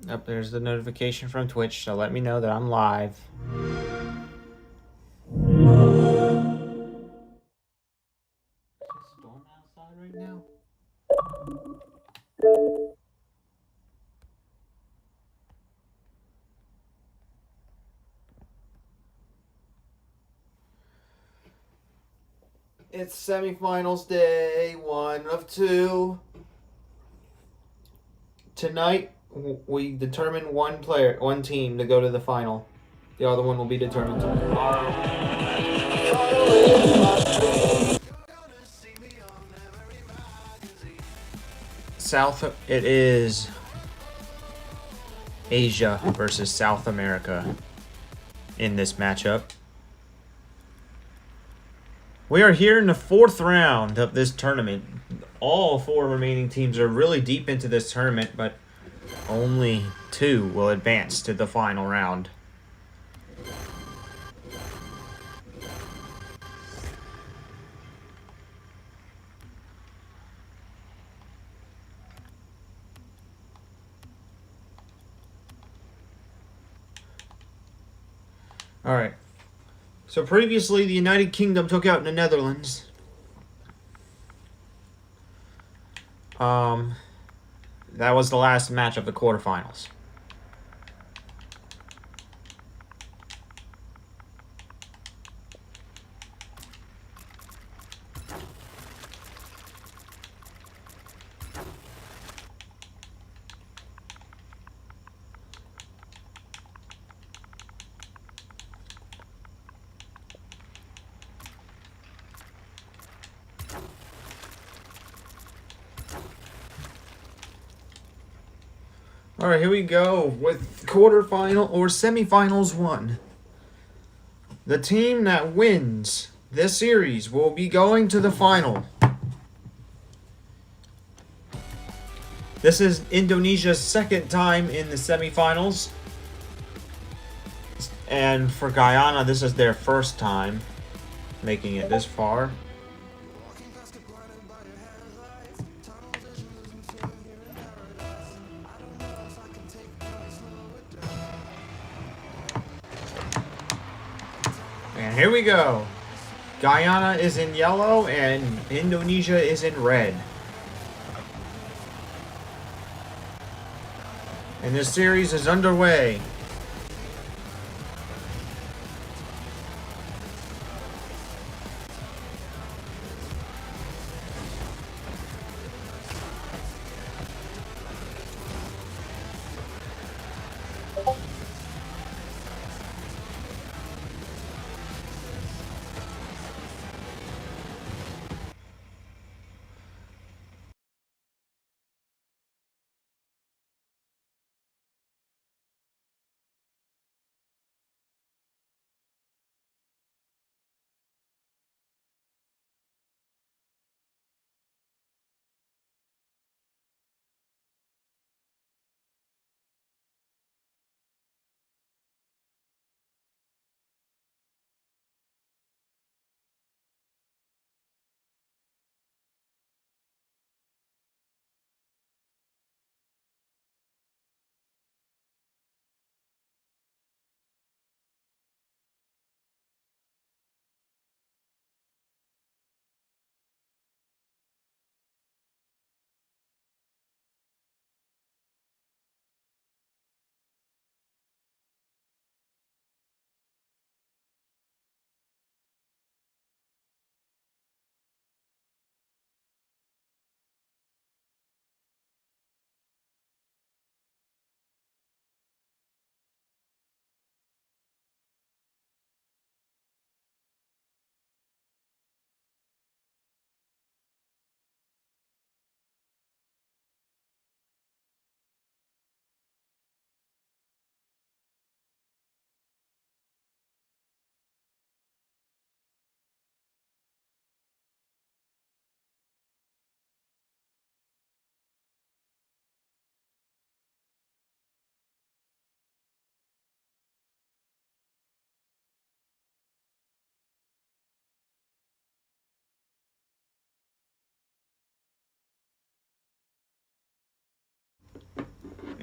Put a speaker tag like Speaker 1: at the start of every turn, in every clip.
Speaker 1: Up there's the notification from Twitch to let me know that I'm live. Is it storming outside right now? It's semifinals day, 1 of 2. Tonight, we determine one team to go to the final. The other one will be determined tomorrow. It is Asia versus South America in this matchup. We are here in the 4th round of this tournament. All 4 remaining teams are really deep into this tournament, but only 2 will advance to the final round. All right. So previously, the United Kingdom took out the Netherlands. That was the last match of the quarterfinals. All right, here we go with quarterfinal or semifinals 1. The team that wins this series will be going to the final. This is Indonesia's 2nd time in the semifinals. And for Guyana, this is their 1st time making it this far. And here we go. Guyana is in yellow and Indonesia is in red. And this series is underway.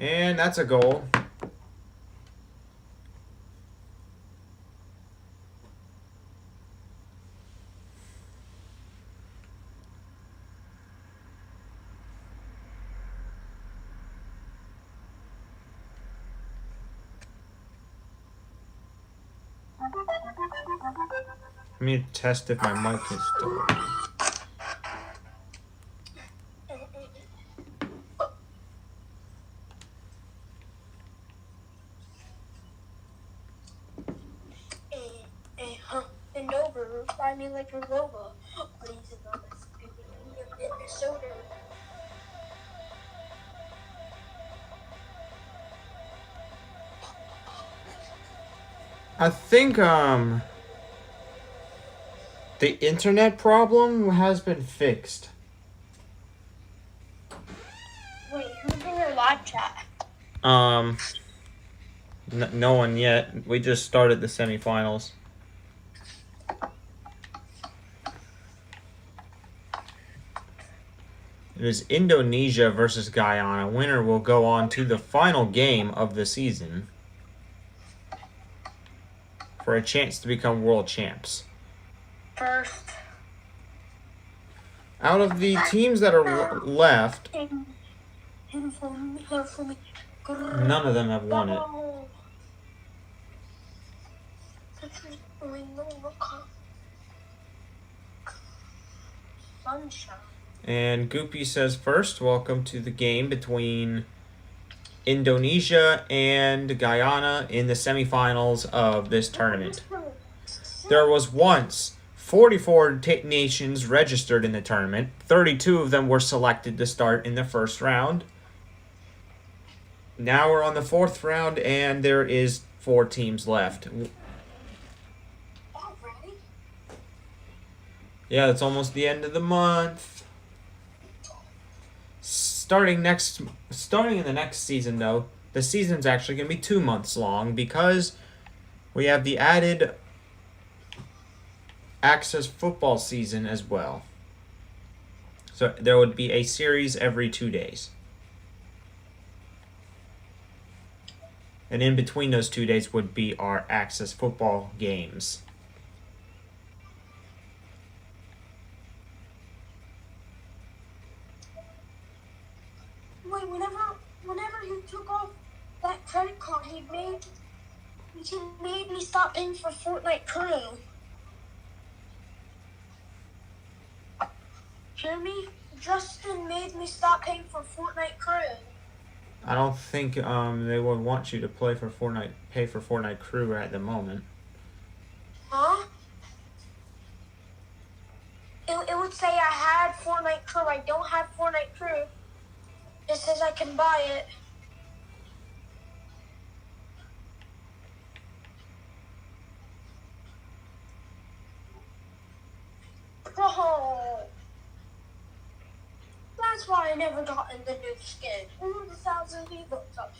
Speaker 1: And that's a goal. Let me test if my mic is still working.
Speaker 2: And over, buy me like your logo. Please, another soda.
Speaker 1: I think the internet problem has been fixed.
Speaker 2: Wait, who's in your live chat?
Speaker 1: No one yet. We just started the semifinals. It is Indonesia versus Guyana. Winner will go on to the final game of the season for a chance to become world champs.
Speaker 2: First.
Speaker 1: Out of the teams that are left, none of them have won it.
Speaker 2: Sunshine.
Speaker 1: And Goopy says first, welcome to the game between Indonesia and Guyana in the semifinals of this tournament. There was once 44 nations registered in the tournament. 32 of them were selected to start in the first round. Now we're on the fourth round, and there is 4 teams left.
Speaker 2: Already?
Speaker 1: Yeah, it's almost the end of the month. Starting in the next season, though, the season's actually going to be 2 months long because we have the added access football season as well. So there would be a series every 2 days. And in between those 2 days would be our access football games.
Speaker 2: Wait, whenever he took off that credit card, he made me stop paying for Fortnite Crew. Hear me? Justin made me stop paying for Fortnite Crew.
Speaker 1: I don't think they would want you to pay for Fortnite Crew at the moment.
Speaker 2: Huh? It would say I had Fortnite Crew. I don't have Fortnite Crew. It says I can buy it. Oh. That's why I never got in the new skin. Only the 1,000 V-Bucks up.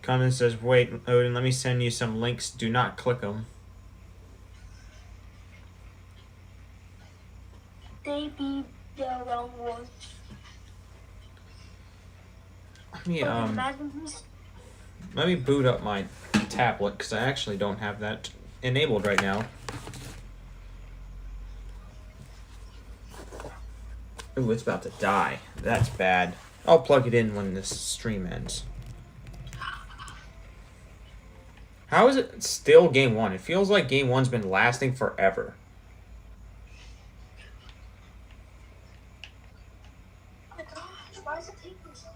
Speaker 1: Conan says, wait, Odin, let me send you some links. Do not click them.
Speaker 2: They be the wrong ones.
Speaker 1: Let me boot up my tablet because I actually don't have that enabled right now. Ooh, it's about to die. That's bad. I'll plug it in when this stream ends. How is it still game 1? It feels like game 1's been lasting forever.
Speaker 2: Oh my gosh, why is it taking so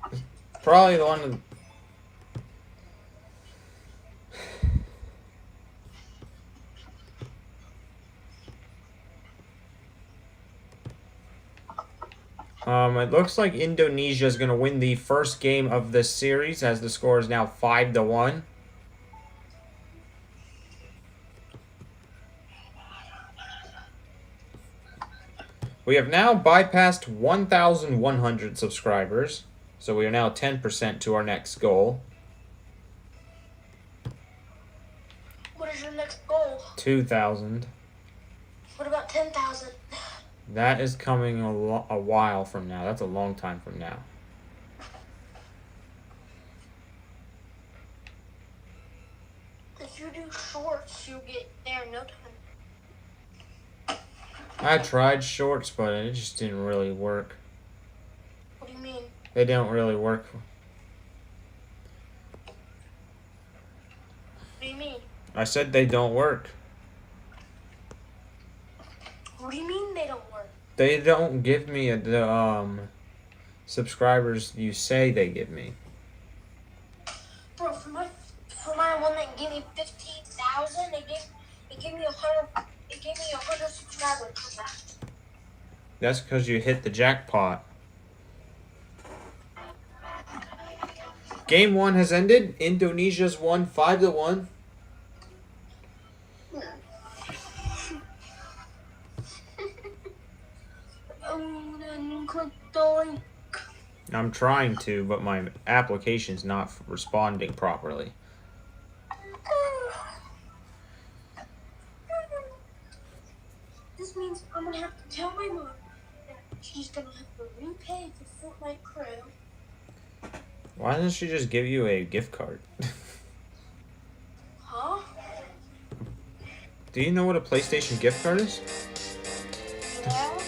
Speaker 2: long?
Speaker 1: Probably the one. It looks like Indonesia is going to win the first game of this series as the score is now 5-1. We have now bypassed 1,100 subscribers, so we are now 10% to our next goal.
Speaker 2: What is your next goal?
Speaker 1: 2,000.
Speaker 2: What about 10,000?
Speaker 1: That is coming a while from now. That's a long time from now.
Speaker 2: If you do shorts, you get there in no time.
Speaker 1: I tried shorts, but it just didn't really work.
Speaker 2: What do you mean?
Speaker 1: They don't really work.
Speaker 2: What do you mean?
Speaker 1: I said they don't work.
Speaker 2: What do you mean they don't work?
Speaker 1: They don't give me the subscribers you say they give me.
Speaker 2: Bro, for my one that gave me 15,000, it gave me 100 subscribers for that.
Speaker 1: That's because you hit the jackpot. Game 1 has ended. Indonesia's won 5-1.
Speaker 2: Then click the link.
Speaker 1: I'm trying to, but my application's not responding properly.
Speaker 2: This means I'm gonna have to tell my mom that she's gonna have to repay the Fortnite crew.
Speaker 1: Why doesn't she just give you a gift card?
Speaker 2: Huh?
Speaker 1: Do you know what a PlayStation gift card is?
Speaker 2: Yeah?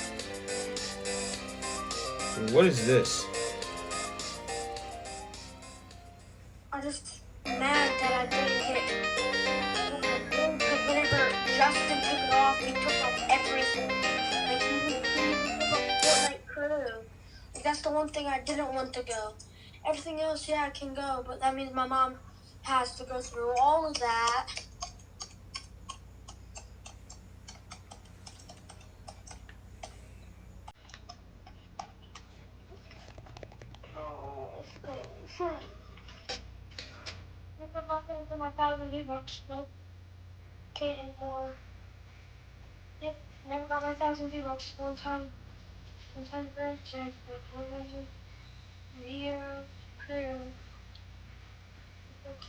Speaker 1: What is this?
Speaker 2: I'm just mad that I didn't get because whenever Justin took it off, he took off everything. Like he took off Fortnite crew. Like that's the one thing I didn't want to go. Everything else, yeah, I can go, but that means my mom has to go through all of that. Oh, sure. I'm not going to my 1,000 V-Bucks. Nope. Can't anymore. Yep, never got my 1,000 V-Bucks. One time very check, but one was a year crew.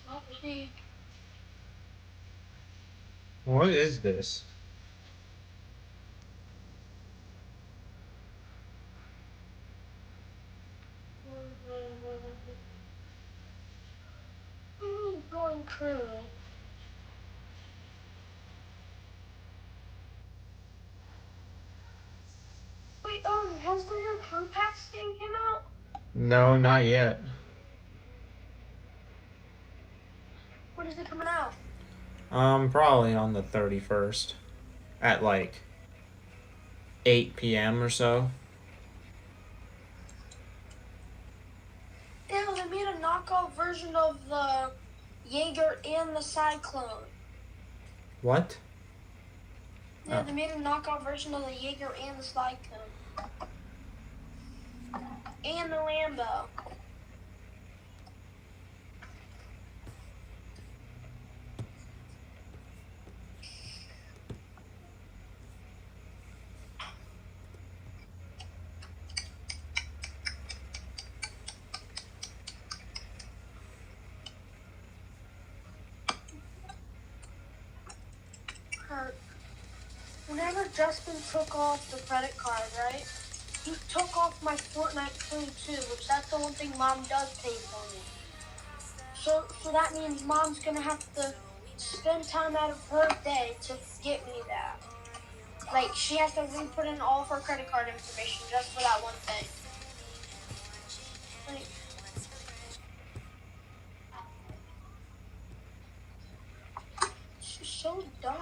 Speaker 2: Not received.
Speaker 1: What is this?
Speaker 2: Going crew. Wait, has the new crew pack skin came out?
Speaker 1: No, not yet.
Speaker 2: When is it coming out?
Speaker 1: Probably on the 31st at like 8 p.m. or so.
Speaker 2: Yeah, they made a knockoff version of the Jaeger and the Cyclone.
Speaker 1: What?
Speaker 2: Yeah,
Speaker 1: Oh.
Speaker 2: they made a knockoff version of the Jaeger and the Cyclone. And the Lambo. Whenever Justin took off the credit card, right? He took off my Fortnite crew too, which that's the one thing Mom does pay for me. So that means Mom's gonna have to spend time out of her day to get me that. Like she has to re-put in all of her credit card information just for that one thing. Like, she's so dumb.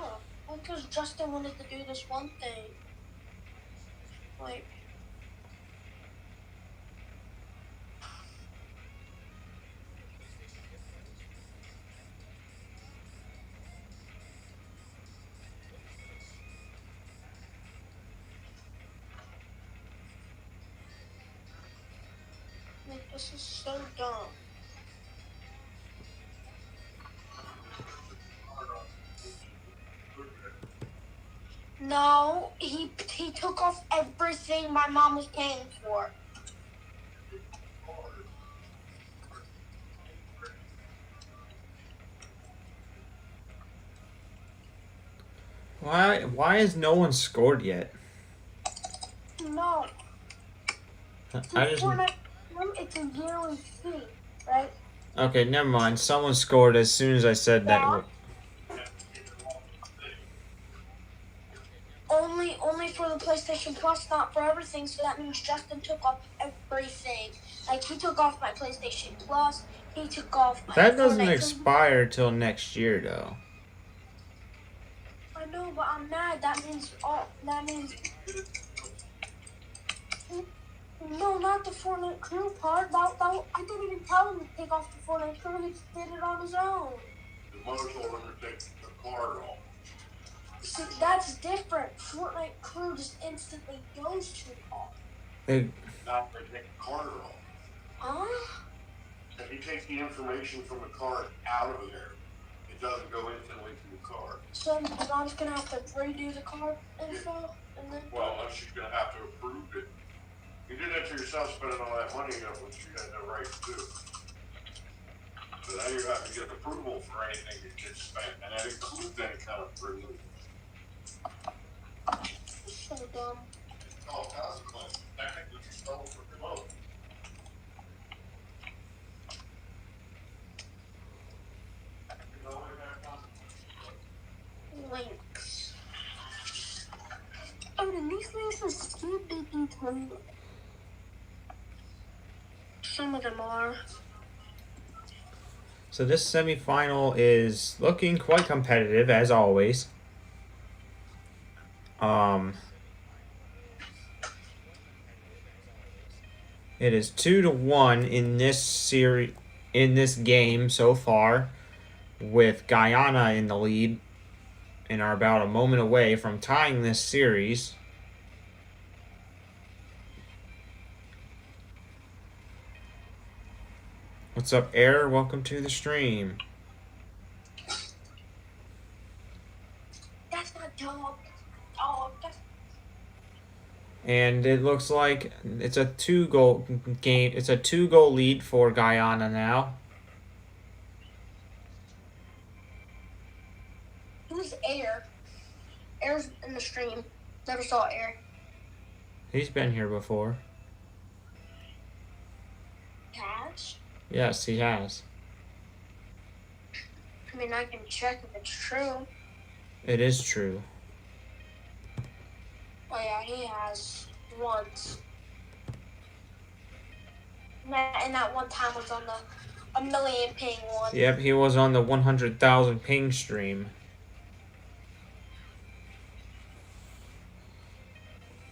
Speaker 2: All because Justin wanted to do this one thing. Like. This is so dumb. No, he took off everything my mom was paying for.
Speaker 1: Why has no one scored yet? I just.
Speaker 2: Fortnite, it's a yearly fee, right?
Speaker 1: Okay, never mind. Someone scored as soon as I said that.
Speaker 2: Yeah. Only for the PlayStation Plus, not for everything. So that means Justin took off everything. Like he took off my PlayStation Plus. He took off my
Speaker 1: That doesn't
Speaker 2: Fortnite.
Speaker 1: expire till next year, though.
Speaker 2: I know, but I'm mad. That means no, not the Fortnite crew part. I didn't even tell him to take off the Fortnite crew. He just did it on his own.
Speaker 3: The motor's will let her take the card off.
Speaker 2: See, that's different. Fortnite crew just instantly goes to off.
Speaker 3: Not to take the card off.
Speaker 2: Huh?
Speaker 3: If he takes the information from the card out of there, it doesn't go instantly to the card.
Speaker 2: So I'm just gonna have to redo the card info and then.
Speaker 3: Well, unless you're gonna have to approve it. You did that to yourself, spending all that money on which you had no right to do. So now you have to get approval for anything that gets spent, and that includes any kind of removal.
Speaker 2: So dumb.
Speaker 3: Oh, consequence. Technically, you stole from remote.
Speaker 2: Links. Oh, the these things are skewed baking too. Some of them are.
Speaker 1: So this semifinal is looking quite competitive as always. It is 2-1 in this series, in this game so far, with Guyana in the lead, and are about a moment away from tying this series. What's up, Air? Welcome to the stream.
Speaker 2: That's not dog. Dog. That's
Speaker 1: And it looks like it's a 2-goal game. It's a 2-goal lead for Guyana now.
Speaker 2: who's Air? Air's in the stream. Never saw Air.
Speaker 1: He's been here before.
Speaker 2: Has?
Speaker 1: Yes, he has.
Speaker 2: I mean, I can check if it's true.
Speaker 1: It is true.
Speaker 2: Oh yeah, he has once. And that one time was on the a million ping one.
Speaker 1: Yep, he was on the 100,000 ping stream.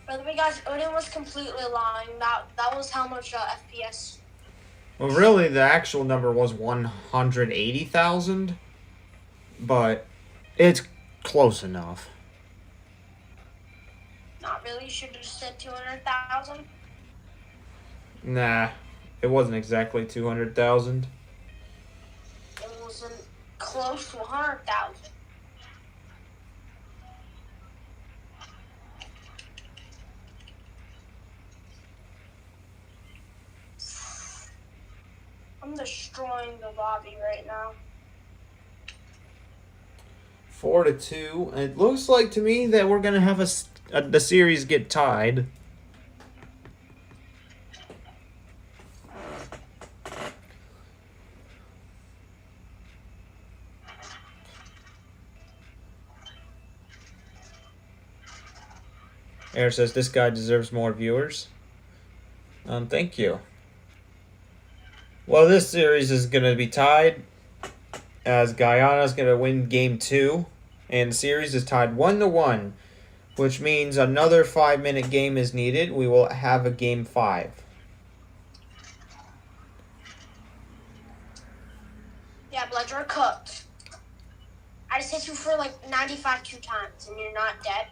Speaker 2: By the way, guys, Odin was completely lying. That was how much FPS.
Speaker 1: Well, really, the actual number was 180,000, but it's close enough.
Speaker 2: Not really. You should have just said 200,000.
Speaker 1: Nah, it wasn't exactly 200,000.
Speaker 2: It wasn't close to 100,000. I'm destroying the lobby right now.
Speaker 1: 4-2. It looks like to me that we're gonna have the series get tied. Air says this guy deserves more viewers. Thank you. Well, this series is going to be tied as Guyana is going to win game 2, and the series is tied 1-1, which means another 5-minute game is needed. We will have a game 5.
Speaker 2: Yeah, Blood, you're cooked. I just hit you for like 95 2 times, and you're not dead.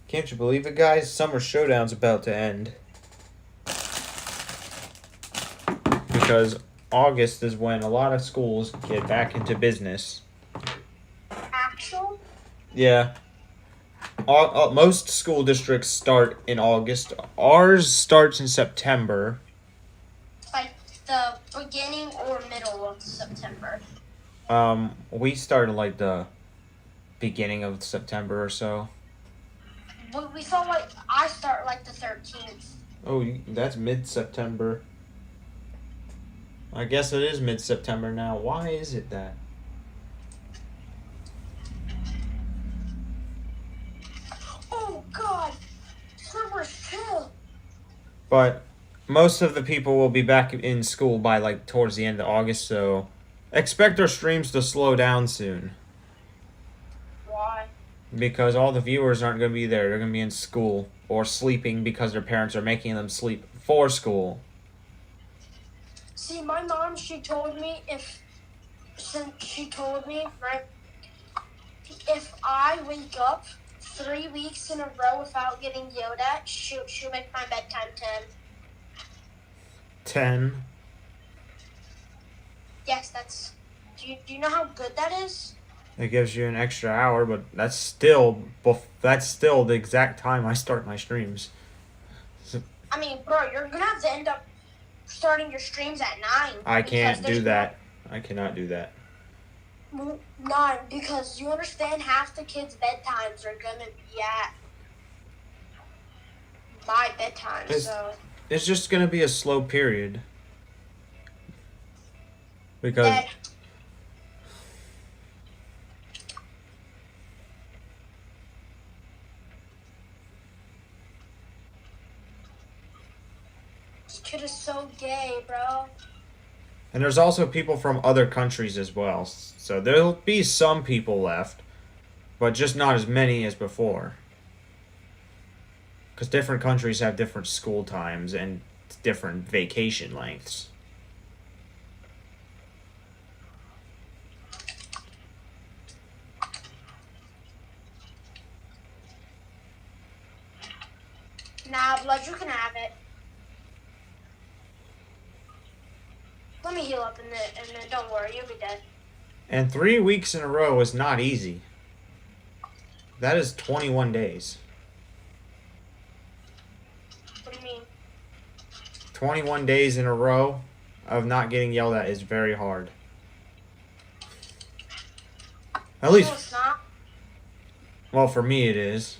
Speaker 1: Can't you believe it, guys? Summer Showdown's about to end. Because August is when a lot of schools get back into business.
Speaker 2: Actual?
Speaker 1: Yeah. Most school districts start in August. Ours starts in September.
Speaker 2: Like the beginning or middle of September.
Speaker 1: We started like the beginning of September or so.
Speaker 2: We thought like I start like the 13th.
Speaker 1: Oh, that's mid-September. I guess it is mid-September now. Why is it that?
Speaker 2: Oh God, summer's chill.
Speaker 1: But most of the people will be back in school by like towards the end of August, so expect our streams to slow down soon.
Speaker 2: Why?
Speaker 1: Because all the viewers aren't going to be there. They're going to be in school or sleeping because their parents are making them sleep for school.
Speaker 2: See, my mom, she told me right, if I wake up 3 weeks in a row without getting yelled at, she'll make my bedtime 10.
Speaker 1: 10.
Speaker 2: Yes, do you know how good that is?
Speaker 1: It gives you an extra hour, but that's still the exact time I start my streams.
Speaker 2: I mean, bro, you're gonna have to end up starting your streams at 9.
Speaker 1: I can't do that. I cannot do that.
Speaker 2: 9, because you understand half the kids' bedtimes are gonna be at my bedtime, so
Speaker 1: It's just going to be a slow period. Because
Speaker 2: Dad, this kid is so gay, bro.
Speaker 1: and there's also people from other countries as well. So there'll be some people left, but just not as many as before. Because different countries have different school times and different vacation lengths.
Speaker 2: Nah, blood, you can have it. Let me heal up and then don't worry, you'll be dead.
Speaker 1: And 3 weeks in a row is not easy. That is 21 days.
Speaker 2: What do you mean?
Speaker 1: 21 days in a row of not getting yelled at is very hard. At
Speaker 2: No,
Speaker 1: least,
Speaker 2: it's not.
Speaker 1: well, for me it is.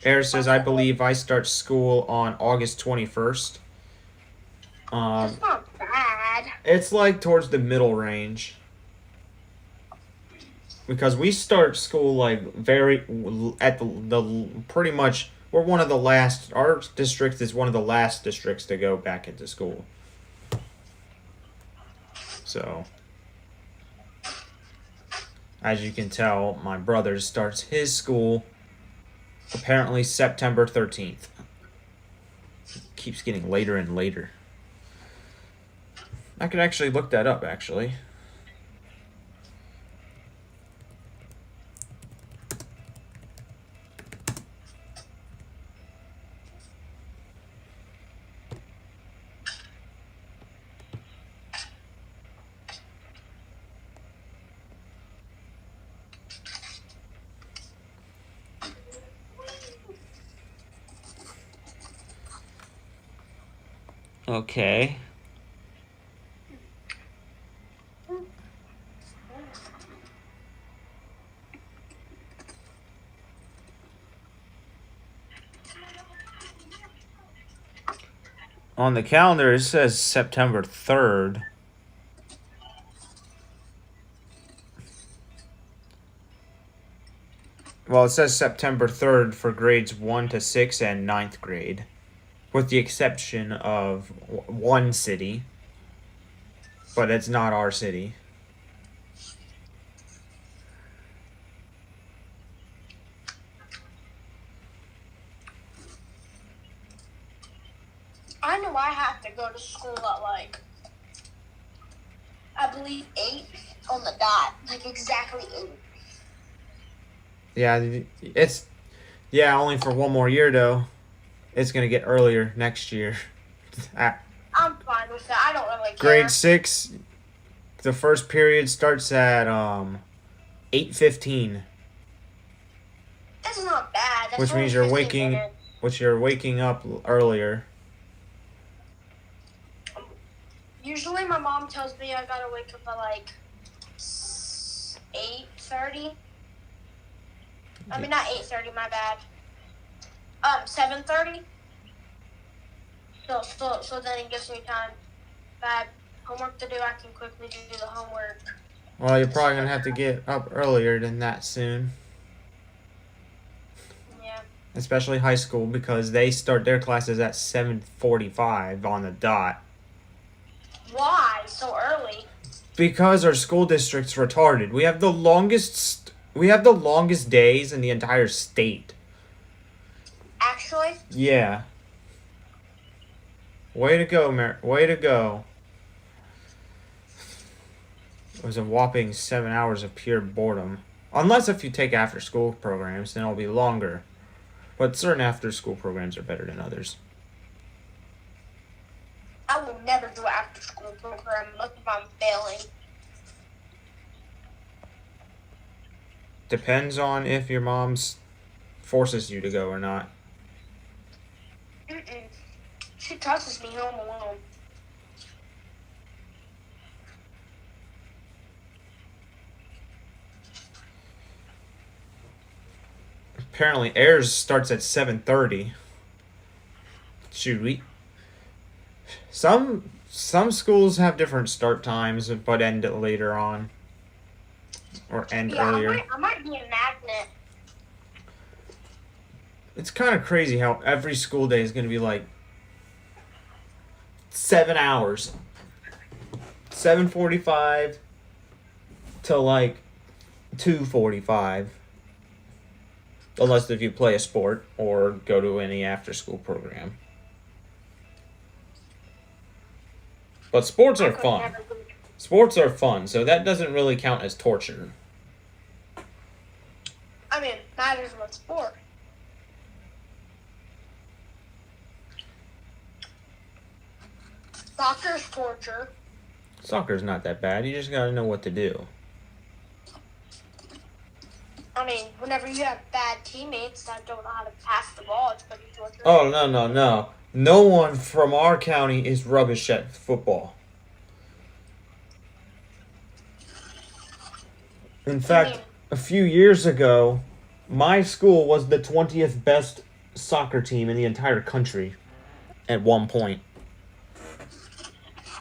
Speaker 1: Air says, I believe I start school on August 21st.
Speaker 2: It's not bad.
Speaker 1: It's like towards the middle range. Because we start school like at the pretty much, we're one of the last, our district is one of the last districts to go back into school. So, as you can tell, my brother starts his school apparently September 13th. It keeps getting later and later. I could actually look that up, actually. Okay. On the calendar, it says September 3rd. Well, it says September 3rd for grades 1 to 6 and 9th grade, with the exception of one city, but it's not our city.
Speaker 2: I know I have to go to school at like, I believe 8 on the dot. Like exactly 8.
Speaker 1: Yeah, only for one more year though. It's gonna get earlier next year.
Speaker 2: I'm fine with that. I don't really care.
Speaker 1: Grade 6, the first period starts at 8:15,
Speaker 2: That's not bad. That's
Speaker 1: which
Speaker 2: only
Speaker 1: means you're
Speaker 2: 15
Speaker 1: waking,
Speaker 2: minutes.
Speaker 1: up earlier.
Speaker 2: Usually my mom tells me I gotta wake up at like 8 8:30. I mean, not 8:30. My bad. 7:30. So then it gives me time. If I have homework to do, I can quickly do the homework.
Speaker 1: Well, you're probably gonna have to get up earlier than that soon.
Speaker 2: Yeah.
Speaker 1: Especially high school, because they start their classes at 7:45 on the dot.
Speaker 2: Why so early?
Speaker 1: Because our school district's retarded. We have the longest days in the entire state.
Speaker 2: Actually,
Speaker 1: Yeah. Way to go, way to go. It was a whopping 7 hours of pure boredom. Unless if you take after school programs, then it'll be longer. But certain after school programs are better than others.
Speaker 2: I will never do an after school program unless if I'm failing.
Speaker 1: Depends on if your mom's forces you to go or not.
Speaker 2: Mm-mm. She tosses me home alone.
Speaker 1: Apparently, Airs starts at 7:30. Shoot, some schools have different start times, but end later on, or end earlier.
Speaker 2: I might be a magnet.
Speaker 1: It's kind of crazy how every school day is going to be like 7 hours, 7:45 to like 2:45. Unless if you play a sport or go to any after-school program. But sports are fun. Sports are fun, so that doesn't really count as torture.
Speaker 2: I mean, matters what sport. Soccer's torture.
Speaker 1: Soccer's not that bad. You just gotta know what to do.
Speaker 2: I mean, whenever you have bad teammates that don't know how to pass the ball, it's pretty torture.
Speaker 1: Oh, no. No one from our county is rubbish at football. In fact, a few years ago, my school was the 20th best soccer team in the entire country at one point,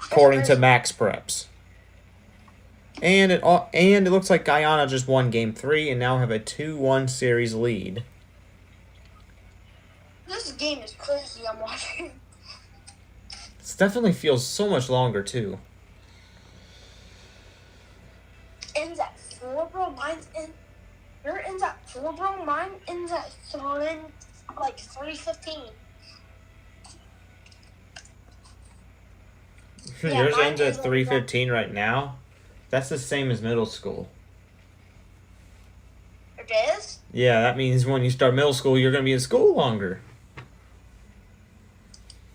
Speaker 1: according to Max Preps. And it looks like Guyana just won Game 3 and now have a 2-1 series lead.
Speaker 2: This game is crazy. I'm watching.
Speaker 1: This definitely feels so much longer too.
Speaker 2: Ends at 4, bro. Mine's in. Your ends at 4, bro. Mine ends at 3:15.
Speaker 1: Yours
Speaker 2: mine
Speaker 1: ends at
Speaker 2: is
Speaker 1: 3:15 right now. That's the same as middle school.
Speaker 2: It is?
Speaker 1: Yeah, that means when you start middle school, you're going to be in school longer.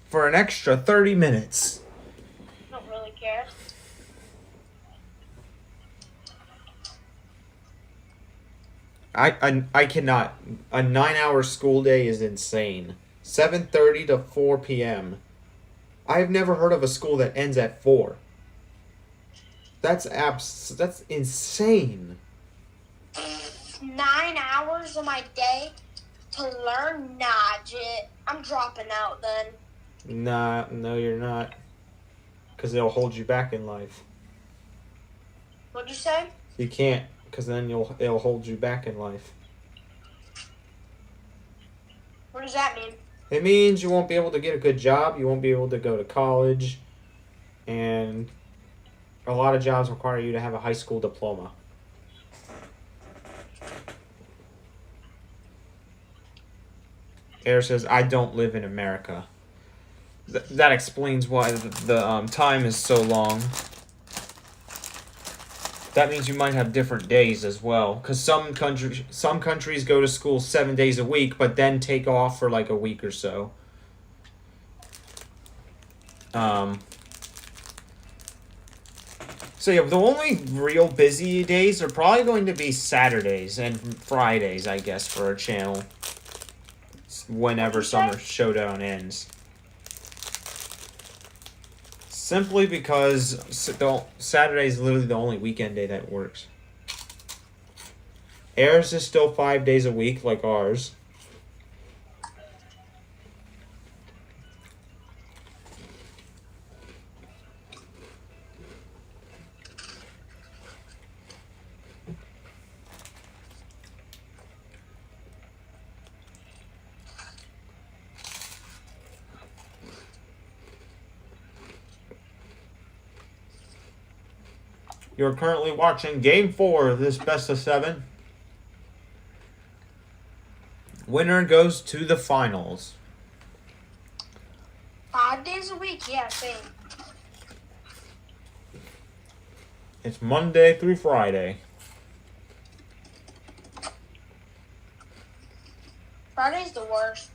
Speaker 1: For an extra 30 minutes.
Speaker 2: I don't really care.
Speaker 1: I cannot. A 9-hour school day is insane. 7:30 to 4 p.m. I've never heard of a school that ends at 4. That's insane.
Speaker 2: 9 hours of my day to learn? Nah, Jit. I'm dropping out then.
Speaker 1: Nah, no, you're not. Because they'll hold you back in life.
Speaker 2: What'd you say?
Speaker 1: You can't, because then it'll hold you back in life.
Speaker 2: What does that mean?
Speaker 1: It means you won't be able to get a good job, you won't be able to go to college, and a lot of jobs require you to have a high school diploma. Air says, I don't live in America. That explains why the time is so long. That means you might have different days as well. Because some countries go to school 7 days a week, but then take off for like a week or so. So yeah, the only real busy days are probably going to be Saturdays and Fridays, I guess, for our channel. Whenever Summer Showdown ends. Simply because Saturday is literally the only weekend day that works. Airs is still 5 days a week like ours. You're currently watching Game 4 of this best of 7. Winner goes to the finals.
Speaker 2: 5 days a week, yeah, same.
Speaker 1: It's Monday through Friday.
Speaker 2: Friday's the worst.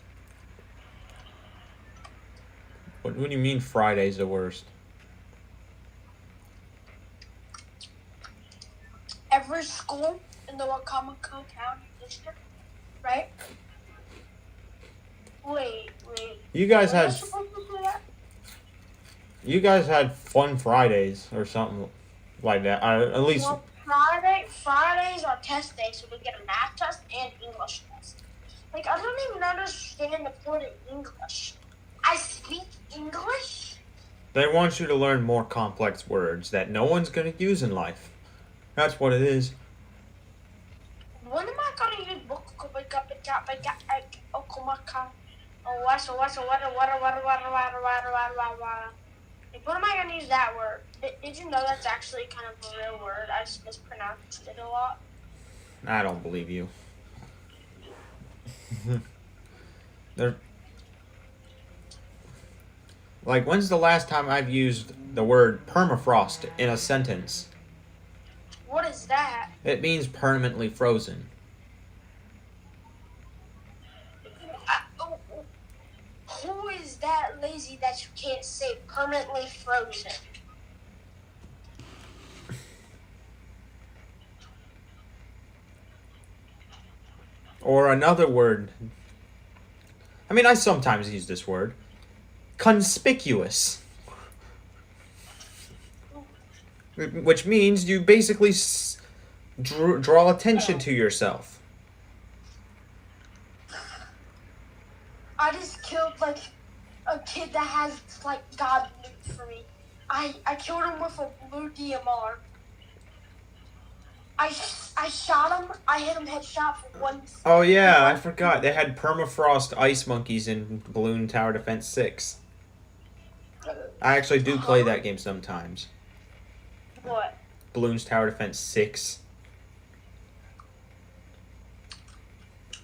Speaker 1: What do you mean Friday's the worst?
Speaker 2: Every school in the Wacomico County District, right? Wait.
Speaker 1: You guys
Speaker 2: Was I
Speaker 1: had
Speaker 2: supposed to say that?
Speaker 1: you guys had fun Fridays or something like that. At least
Speaker 2: Well, Fridays are test days, so we get a math test and English test. Like, I don't even understand the point of English. I speak English?
Speaker 1: they want you to learn more complex words that no one's going to use in life. That's what it is.
Speaker 2: When am I gonna use what? Like, when am I gonna use that word? Did you know that's actually kind of a real word? I just mispronounced it a lot.
Speaker 1: I don't believe you. They're like, when's the last time I've used the word permafrost in a sentence?
Speaker 2: What is that?
Speaker 1: It means permanently frozen.
Speaker 2: Who is that lazy that you can't say permanently frozen?
Speaker 1: Or another word. I mean, I sometimes use this word. Conspicuous. Which means you basically draw attention to yourself.
Speaker 2: I just killed like a kid that has like God loot for me. I killed him with a blue DMR. I shot him. I hit him headshot for one.
Speaker 1: Oh yeah, I forgot. They had permafrost ice monkeys in Balloon Tower Defense 6. I actually do play that game sometimes.
Speaker 2: What?
Speaker 1: Balloons Tower Defense 6.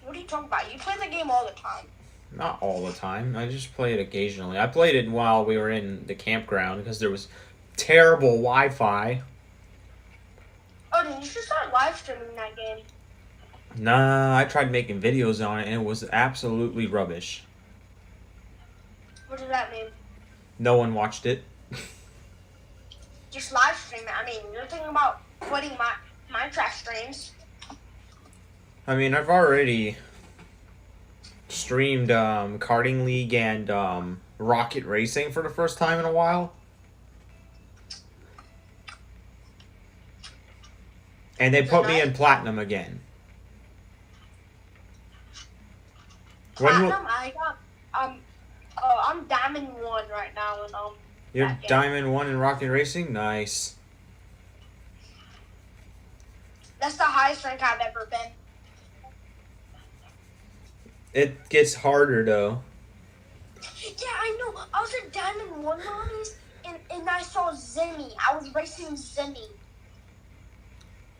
Speaker 2: What are you talking about? You play the game all the time.
Speaker 1: Not all the time. I just play it occasionally. I played it while we were in the campground because there was terrible Wi-Fi.
Speaker 2: Oh, then you should start live streaming that game.
Speaker 1: Nah, I tried making videos on it and it was absolutely rubbish.
Speaker 2: What does that mean?
Speaker 1: No one watched it.
Speaker 2: Just live stream it. I mean, you're thinking about quitting my Minecraft streams.
Speaker 1: I mean, I've already streamed Karting League and Rocket Racing for the first time in a while. And they put me in Platinum again.
Speaker 2: Platinum, I got I'm Diamond 1 right now in
Speaker 1: You're
Speaker 2: that game.
Speaker 1: Diamond 1 in Rocket Racing? Nice.
Speaker 2: That's the highest rank I've ever been.
Speaker 1: It gets harder though.
Speaker 2: Yeah, I know. I was at Diamond 1 lobbies and I saw Zemi. I was racing Zemi.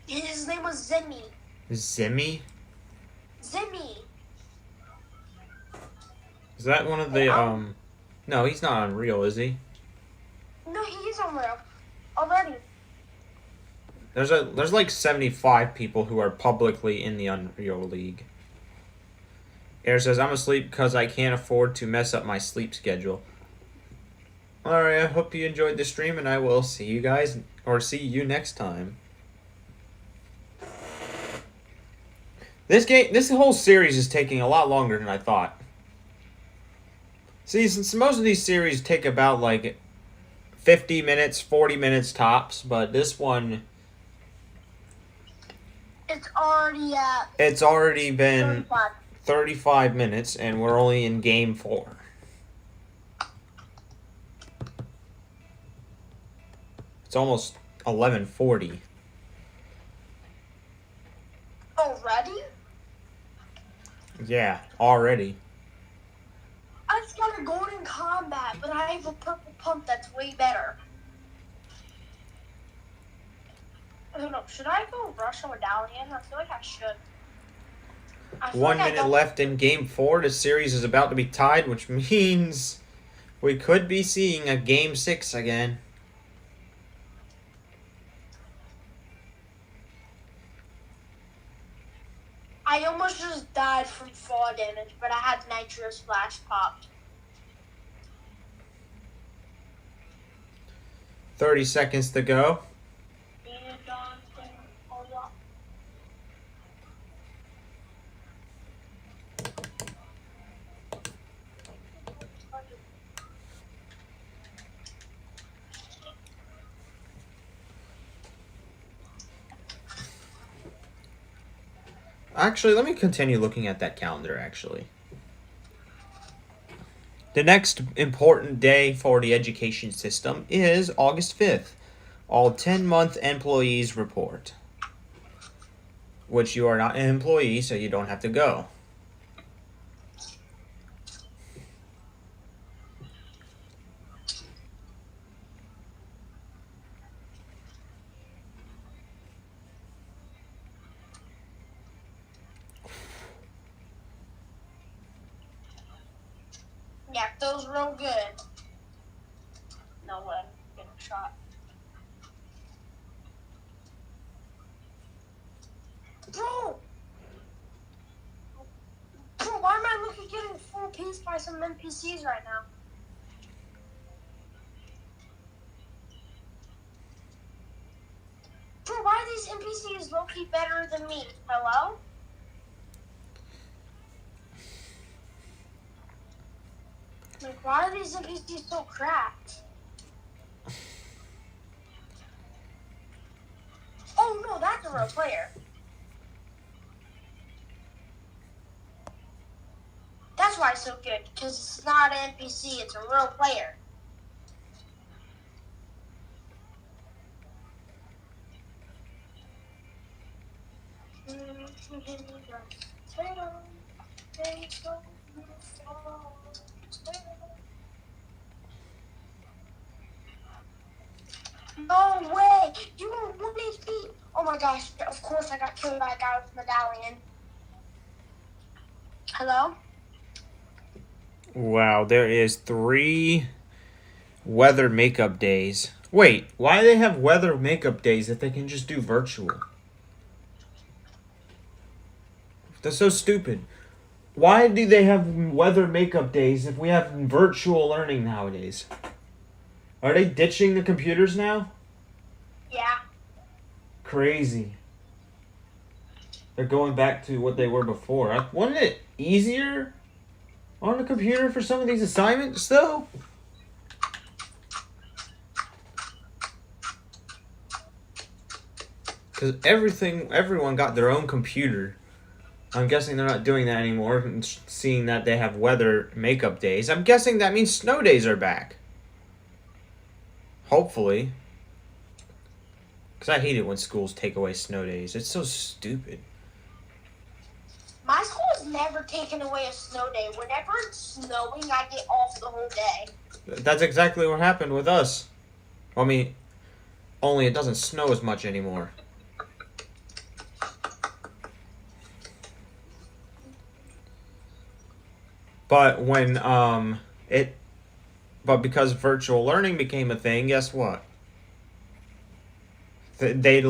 Speaker 2: His name was Zemi.
Speaker 1: Zimmy?
Speaker 2: Zemi.
Speaker 1: Is that one of the No, he's not Unreal, is he?
Speaker 2: No, he is Unreal. Already.
Speaker 1: There's like 75 people who are publicly in the Unreal League. Air says, I'm asleep because I can't afford to mess up my sleep schedule. Alright, I hope you enjoyed the stream and I will see you guys, or see you next time. This whole series is taking a lot longer than I thought. See, since most of these series take about like 50 minutes, 40 minutes tops, but this one
Speaker 2: It's already at
Speaker 1: It's already been
Speaker 2: 35.
Speaker 1: 35 minutes, and we're only in game 4. It's almost 11:40.
Speaker 2: Already?
Speaker 1: Yeah, already.
Speaker 2: I just got a golden combat, but I have a purple pump that's way better. Hold up, should I go rush a medallion? I feel like I should. I feel
Speaker 1: 1
Speaker 2: like I
Speaker 1: minute
Speaker 2: don't-
Speaker 1: left in game 4. The series is about to be tied, which means we could be seeing a game 6 again.
Speaker 2: I almost just died from fall damage, but I had nitro splash popped.
Speaker 1: 30 seconds to go. Actually, let me continue looking at that calendar, actually. The next important day for the education system is August 5th. All 10-month employees report. Which you are not an employee, so you don't have to go.
Speaker 2: Yeah, feels real good. No way, getting shot. Bro! Bro, why am I looking getting full piece by some NPCs right now? Bro, why are these NPCs low-key better than me? Hello? Like, why are these NPCs so cracked? Oh no, that's a real player. That's why it's so good, because it's not an NPC, it's a real player. No way! You were 1 HP! Oh my gosh, of course I got killed by a guy with medallion. Hello?
Speaker 1: Wow, there is 3 weather makeup days. Wait, why do they have weather makeup days if they can just do virtual? That's so stupid. Why do they have weather makeup days if we have virtual learning nowadays? Are they ditching the computers now?
Speaker 2: Yeah.
Speaker 1: Crazy. They're going back to what they were before. Wasn't it easier on the computer for some of these assignments, though? Because everyone got their own computer. I'm guessing they're not doing that anymore, and seeing that they have weather makeup days. I'm guessing that means snow days are back. Hopefully. Because I hate it when schools take away snow days. It's so stupid.
Speaker 2: My school has never taken away a snow day. Whenever it's snowing, I get off the whole day.
Speaker 1: That's exactly what happened with us. I mean, only it doesn't snow as much anymore. But when but because virtual learning became a thing, guess what? They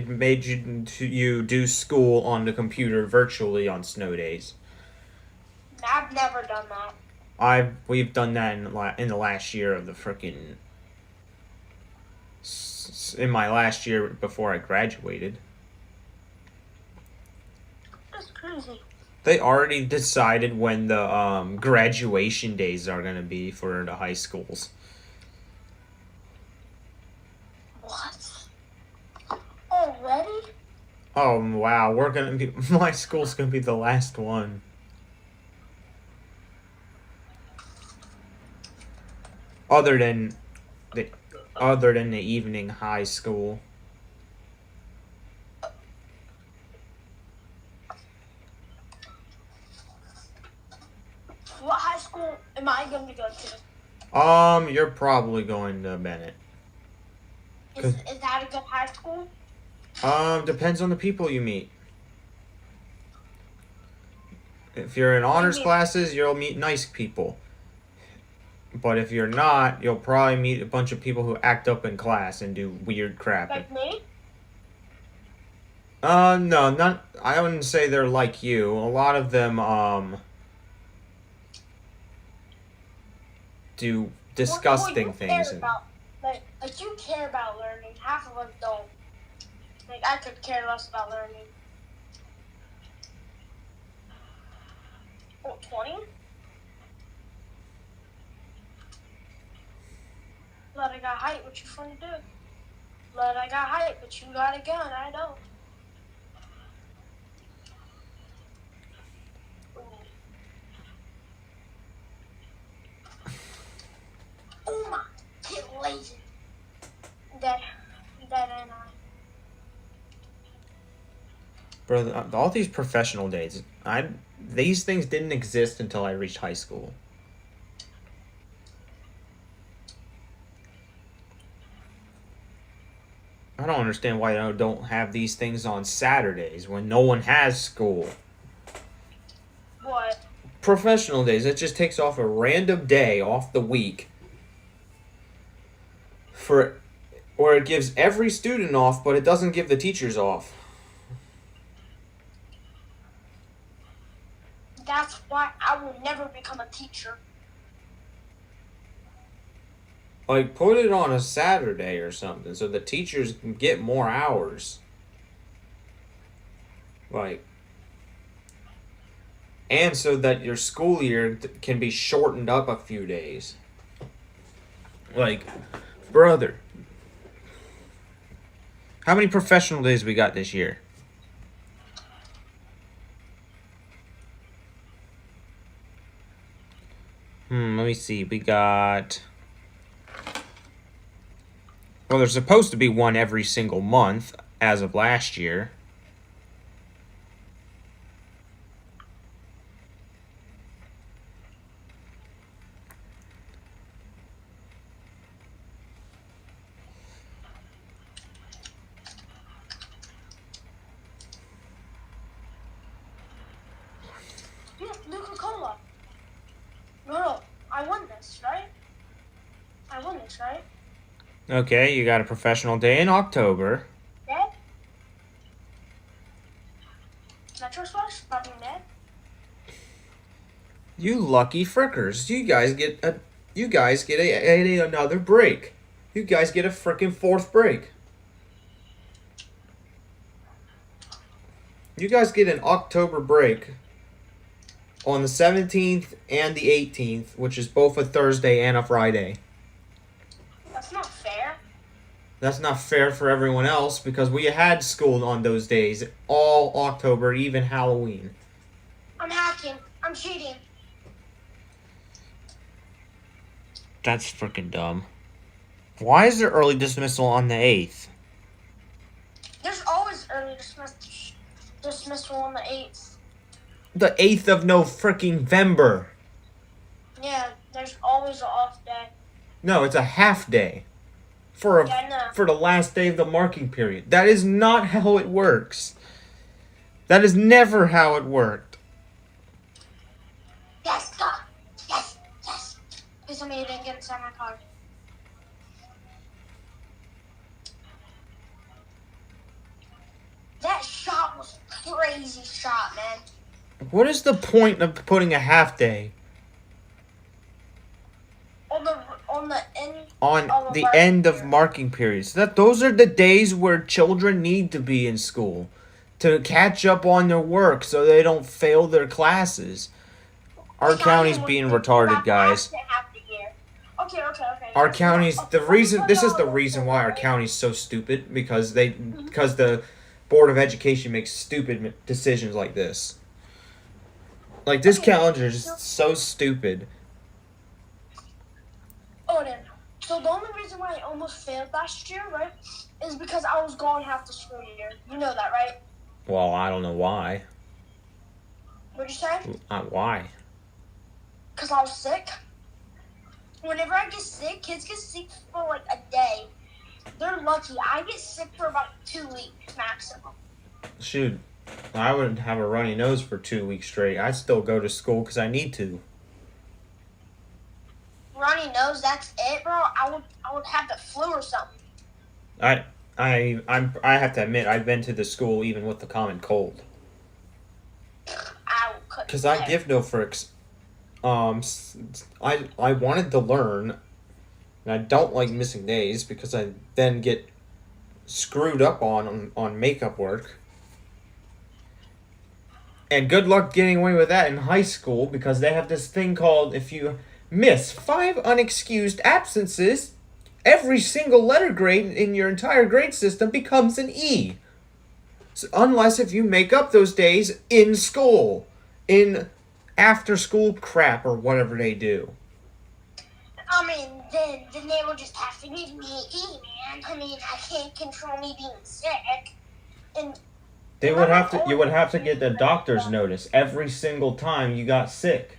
Speaker 1: made you do school on the computer virtually on snow days.
Speaker 2: I've never done that.
Speaker 1: We've done that in the last year of the frickin' in my last year before I graduated.
Speaker 2: That's crazy.
Speaker 1: They already decided when the graduation days are gonna be for the high schools.
Speaker 2: What? Already?
Speaker 1: Oh wow, we're gonna be. My school's gonna be the last one. Other than the, other than the evening high school.
Speaker 2: What high school am I going to go to?
Speaker 1: You're probably going to Bennett.
Speaker 2: Is that a good high school?
Speaker 1: Depends on the people you meet. If you're in honors classes, you'll meet nice people. But if you're not, you'll probably meet a bunch of people who act up in class and do weird crap.
Speaker 2: Like me?
Speaker 1: No, not. I wouldn't say they're like you. A lot of them, do disgusting
Speaker 2: you
Speaker 1: things.
Speaker 2: Care about, like you care about learning. Half of us don't. Like I could care less about learning. Oh, 20? But I got height, what you finna do? But I got height, but you got a gun, I don't. Oh my, get lazy. That and I.
Speaker 1: Bro, all these professional days, these things didn't exist until I reached high school. I don't understand why I don't have these things on Saturdays when no one has school.
Speaker 2: What?
Speaker 1: Professional days, it just takes off a random day off the week or it gives every student off, but it doesn't give the teachers off.
Speaker 2: That's why I will never become a teacher.
Speaker 1: Like, put it on a Saturday or something so the teachers can get more hours. Like, and so that your school year can be shortened up a few days. Like, brother, how many professional days we got this year? Let me see. We got... Well, there's supposed to be one every single month as of last year.
Speaker 2: Yeah, Coca-Cola. No, I won this, right? I won this, right?
Speaker 1: Okay, you got a professional day in October.
Speaker 2: Dad? Metro Splash? Probably Ned.
Speaker 1: You lucky frickers! You guys get another break. You guys get a frickin' fourth break. You guys get an October break on the 17th and the 18th, which is both a Thursday and a Friday.
Speaker 2: That's not fair.
Speaker 1: That's not fair for everyone else because we had school on those days, all October, even Halloween.
Speaker 2: I'm hacking. I'm cheating.
Speaker 1: That's freaking dumb. Why is there early dismissal on the 8th?
Speaker 2: There's always early dismissal on the 8th.
Speaker 1: The 8th of no freaking November.
Speaker 2: Yeah, there's always an off day.
Speaker 1: No, it's a half day. For the last day of the marking period. That is not how it works. That is never how it worked.
Speaker 2: Yes, God. Yes, yes. Please tell me you didn't get inside my card. That shot was a crazy shot, man.
Speaker 1: What is the point of putting a half day on the end of marking periods? Those are the days where children need to be in school to catch up on their work so they don't fail their classes. Our county's being retarded, guys.
Speaker 2: Okay.
Speaker 1: Our county's this is the reason why our county's so stupid because the Board of Education makes stupid decisions like this. Like, this
Speaker 2: Okay,
Speaker 1: calendar is so stupid.
Speaker 2: Oh, then. So the only reason why I almost failed last year, right, is because I was gone half the school year. You know that, right?
Speaker 1: Well, I don't know why.
Speaker 2: What'd you say?
Speaker 1: Why?
Speaker 2: Because I was sick. Whenever I get sick, kids get sick for like a day. They're lucky. I get sick for about 2 weeks maximum.
Speaker 1: Shoot, I would have a runny nose for 2 weeks straight. I still go to school because I need to.
Speaker 2: Runny nose, that's it, bro. I would have the flu or something.
Speaker 1: I have to admit, I've been to the school even with the common cold.
Speaker 2: I couldn't.
Speaker 1: Because I give no fricks. I wanted to learn, and I don't like missing days because I then get screwed up on makeup work. And good luck getting away with that in high school because they have this thing called if you miss 5 unexcused absences, every single letter grade in your entire grade system becomes an E. So unless if you make up those days in school, in after school crap or whatever they do.
Speaker 2: I mean, then they will just have to give me an E, man. I mean, I can't control me being sick. And
Speaker 1: You would have to get the doctor's notice every single time you got sick.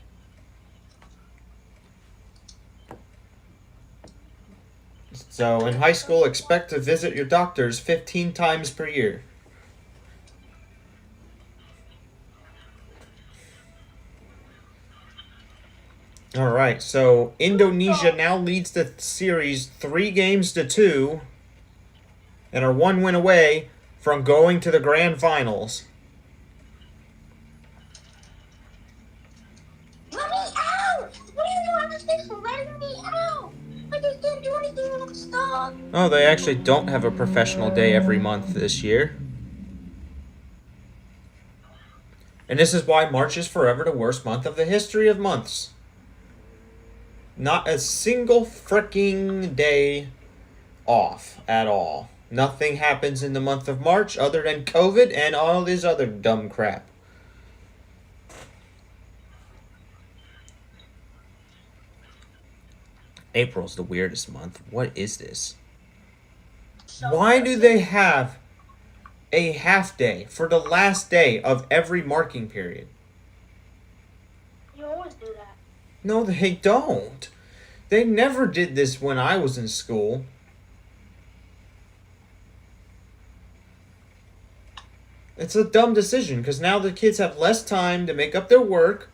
Speaker 1: So in high school, expect to visit your doctors 15 times per year. All right, so Indonesia now leads the series 3-2 and are 1 win away from going to the grand finals.
Speaker 2: let me out! What do you want to think for letting me out? I just can't do anything when I'm stuck.
Speaker 1: Oh, they actually don't have a professional day every month this year. And this is why March is forever the worst month of the history of months. Not a single freaking day off at all. Nothing happens in the month of March other than COVID and all this other dumb crap. April's the weirdest month. What is this? Why do they have a half day for the last day of every marking period?
Speaker 2: You always do that.
Speaker 1: No, they don't. They never did this when I was in school. It's a dumb decision because now the kids have less time to make up their work.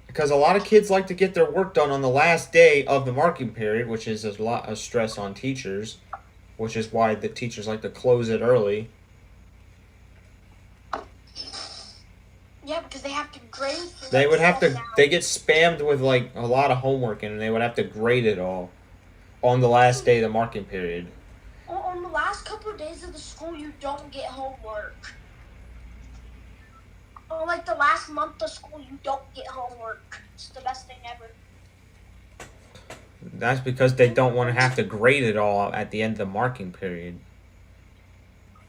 Speaker 1: Because a lot of kids like to get their work done on the last day of the marking period, which is a lot of stress on teachers, which is why the teachers like to close it early.
Speaker 2: Yeah, because they have to grade.
Speaker 1: They would have to. They get spammed with like a lot of homework, and they would have to grade it all on the last day of the marking period.
Speaker 2: On the last couple of days of the school, you don't get homework. Or like the last month of school, you don't get homework. It's the best thing ever.
Speaker 1: That's because they don't want to have to grade it all at the end of the marking period.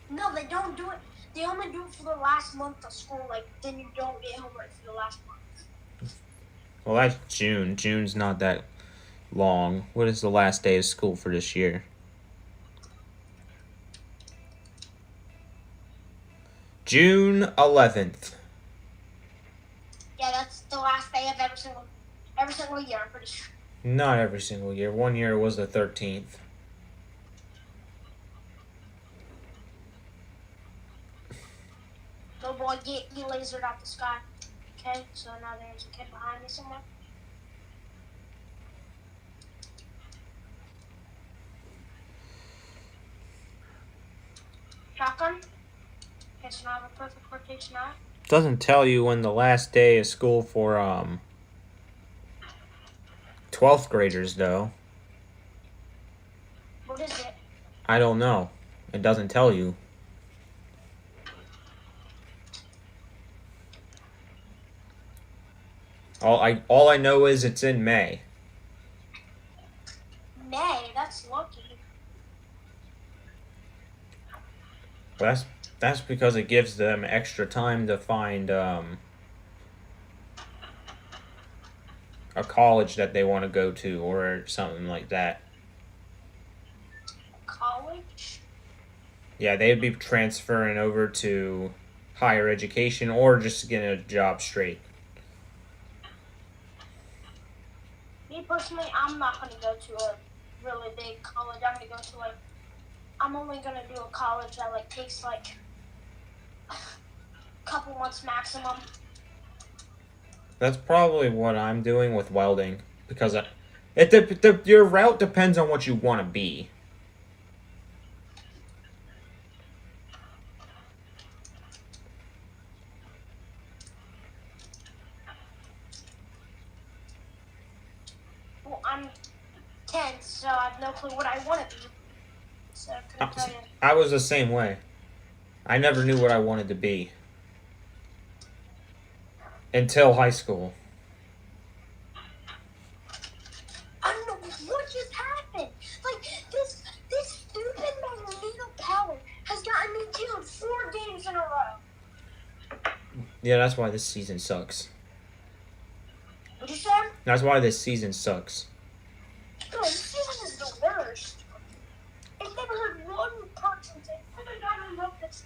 Speaker 2: No, they don't do it. They only do it for the last month of school. Like, then you don't get homework for the last month.
Speaker 1: Well, that's June. June's not that long. What is the last day of school for this year? June 11th.
Speaker 2: Yeah, that's the last day of every single year, I'm pretty sure.
Speaker 1: Not every single year. One year it was the 13th.
Speaker 2: Little boy, get lasered out the sky. Okay, so now there's a kid behind me somewhere. Shotgun. Okay, so now I have a perfect rotation eye.
Speaker 1: Doesn't tell you when the last day of school for 12th graders though.
Speaker 2: What is it?
Speaker 1: I don't know. It doesn't tell you. All I know is it's in May.
Speaker 2: May, that's lucky.
Speaker 1: that's because it gives them extra time to find a college that they want to go to or something like that.
Speaker 2: College?
Speaker 1: Yeah, they'd be transferring over to higher education or just getting a job straight.
Speaker 2: Me personally, I'm not going to go to a really big college. I'm going to go to I'm only going to do a college that takes a couple months maximum.
Speaker 1: That's probably what I'm doing with welding because your route depends on what you want to be.
Speaker 2: Well, I'm 10, so I have no clue what I want to be. So I couldn't tell you.
Speaker 1: I was the same way. I never knew what I wanted to be until high school.
Speaker 2: I don't know what just happened. This stupid Magneto power has gotten me killed 4 games in a row.
Speaker 1: Yeah, that's why this season sucks.
Speaker 2: What'd you say?
Speaker 1: That's why this season sucks.
Speaker 2: Bro, this season is the worst. I've never heard one person say, "Oh my god, I love this."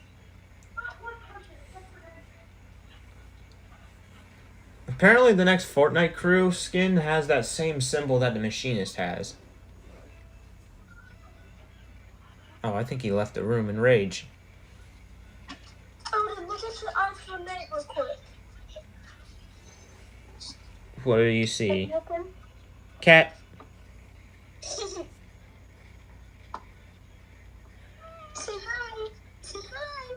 Speaker 2: Not one person except for them.
Speaker 1: Apparently, the next Fortnite crew skin has that same symbol that the Machinist has. Oh, I think he left the room in rage.
Speaker 2: Oh, then look at your iPhone name real quick.
Speaker 1: What do you see?
Speaker 2: Nothing.
Speaker 1: Cat.
Speaker 2: Say hi. Say hi.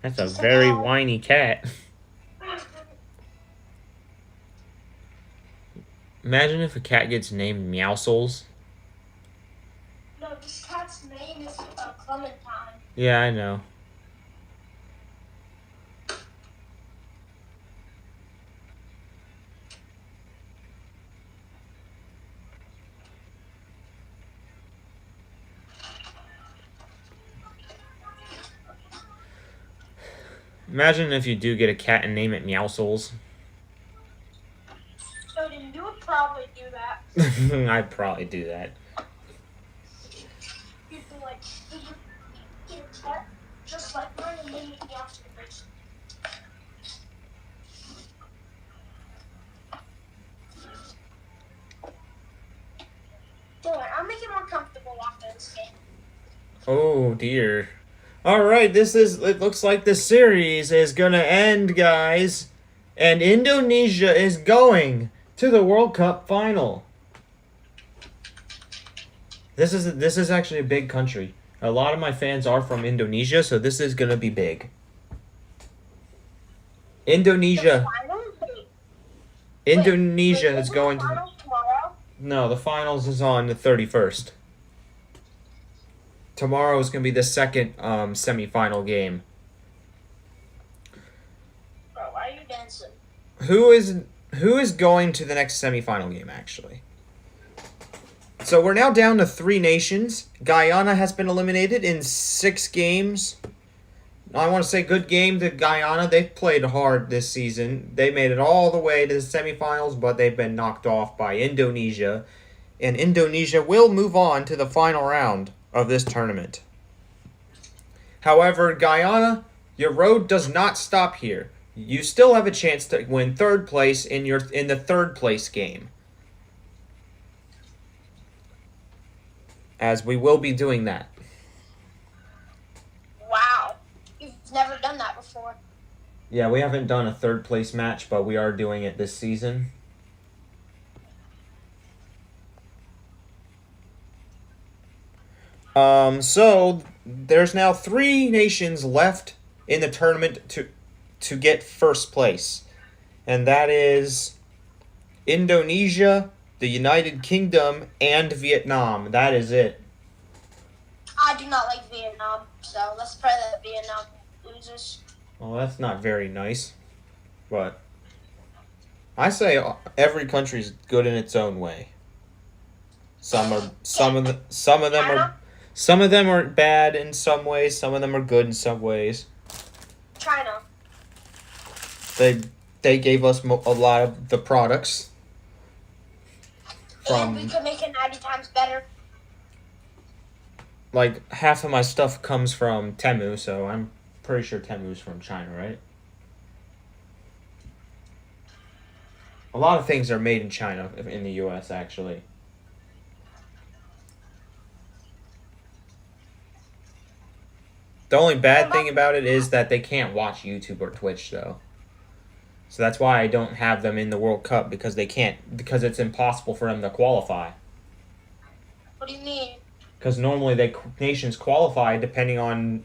Speaker 1: That's a very whiny cat. Imagine if a cat gets named Meowscles.
Speaker 2: No, this cat's name is Clementine.
Speaker 1: Yeah, I know. Imagine if you do get a cat and name it Meowscles.
Speaker 2: So then you would probably do that.
Speaker 1: I'd probably do that.
Speaker 2: You'd be like, get a cat just like mine and name it the opposite. I'll make it more comfortable after this game.
Speaker 1: Oh dear. Alright, it looks like the series is gonna end, guys. And Indonesia is going to the World Cup final. This is actually a big country. A lot of my fans are from Indonesia, so this is gonna be big. Indonesia is going to.
Speaker 2: Tomorrow?
Speaker 1: No, the finals is on the 31st. Tomorrow is going to be the second semifinal game.
Speaker 2: Bro, why are you dancing?
Speaker 1: Who is going to the next semifinal game, actually? So we're now down to 3 nations. Guyana has been eliminated in 6 games. I want to say good game to Guyana. They've played hard this season. They made it all the way to the semifinals, but they've been knocked off by Indonesia. And Indonesia will move on to the final round of this tournament. However, Guyana, your road does not stop here. You still have a chance to win 3rd place in the 3rd place game. As we will be doing that.
Speaker 2: Wow. You've never done that before.
Speaker 1: Yeah, we haven't done a 3rd place match, but we are doing it this season. So there's now 3 nations left in the tournament to get 1st place. And that is Indonesia, the United Kingdom, and Vietnam. That is it.
Speaker 2: I do not like Vietnam, so let's pray that Vietnam loses.
Speaker 1: Well, that's not very nice. But I say every country's good in its own way. Some of them are bad in some ways. Some of them are good in some ways.
Speaker 2: China.
Speaker 1: They gave us a lot of the products.
Speaker 2: And we could make it 90 times better.
Speaker 1: Like, half of my stuff comes from Temu, so I'm pretty sure Temu's from China, right? A lot of things are made in China, in the U.S., actually. The only bad thing about it is that they can't watch YouTube or Twitch, though. So that's why I don't have them in the World Cup, because it's impossible for them to qualify.
Speaker 2: What do you mean?
Speaker 1: Because normally nations qualify depending on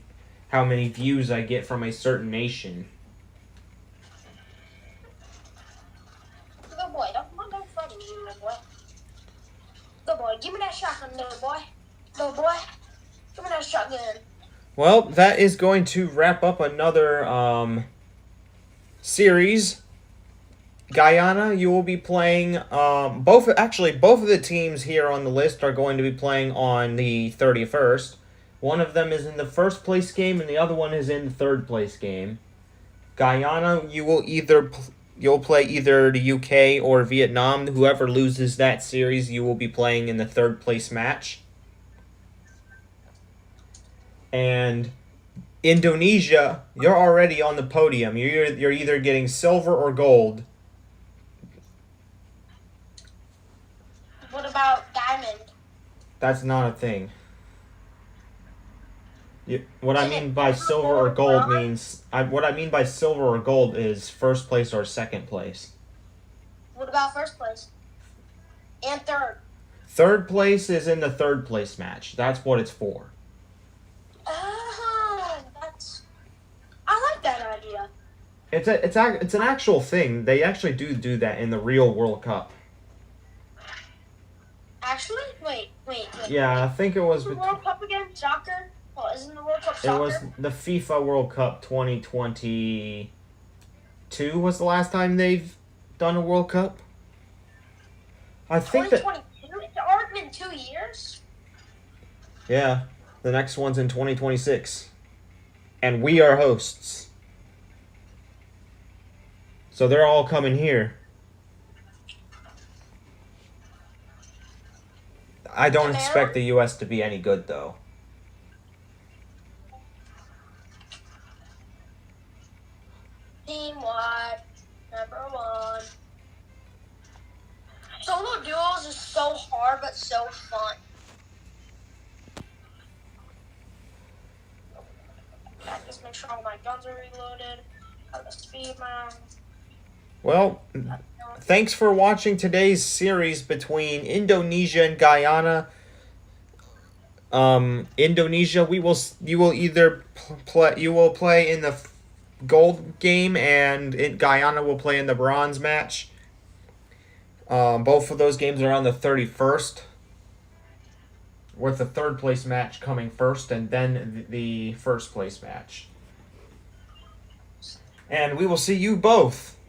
Speaker 1: how many views I get from a certain nation.
Speaker 2: Good boy, don't fight me, little boy. Good boy, give me that shotgun, little boy. Little boy, give me that shotgun.
Speaker 1: Well, that is going to wrap up another series. Guyana, you will be playing both of the teams here on the list are going to be playing on the 31st. One of them is in the first place game and the other one is in the third place game. Guyana, you'll play either the UK or Vietnam. Whoever loses that series, you will be playing in the third place match. And Indonesia, you're already on the podium. You're either getting silver or gold.
Speaker 2: What about diamond?
Speaker 1: That's not a thing. What I mean by silver or gold is first place or second place.
Speaker 2: What about first place? And third?
Speaker 1: Third place is in the third place match. That's what it's for.
Speaker 2: I like that idea.
Speaker 1: It's an actual thing. They actually do that in the real World Cup.
Speaker 2: Actually? Wait.
Speaker 1: Yeah, I think it was.
Speaker 2: The World Cup again? Soccer? Oh, isn't the World Cup soccer?
Speaker 1: It was the FIFA World Cup 2022 was the last time they've done a World Cup. I think
Speaker 2: 2022? It's already been 2 years?
Speaker 1: Yeah, the next one's in 2026. And we are hosts. So they're all coming here. I don't expect the U.S. to be any good, though.
Speaker 2: Team-wide, #1. Solo duos is so hard, but so fun. Just make sure all my guns are reloaded. Got the speed round.
Speaker 1: Well, thanks for watching today's series between Indonesia and Guyana. Indonesia, you will play in the gold game, and Guyana will play in the bronze match. Both of those games are on the 31st, with the third place match coming first, and then the first place match. And we will see you both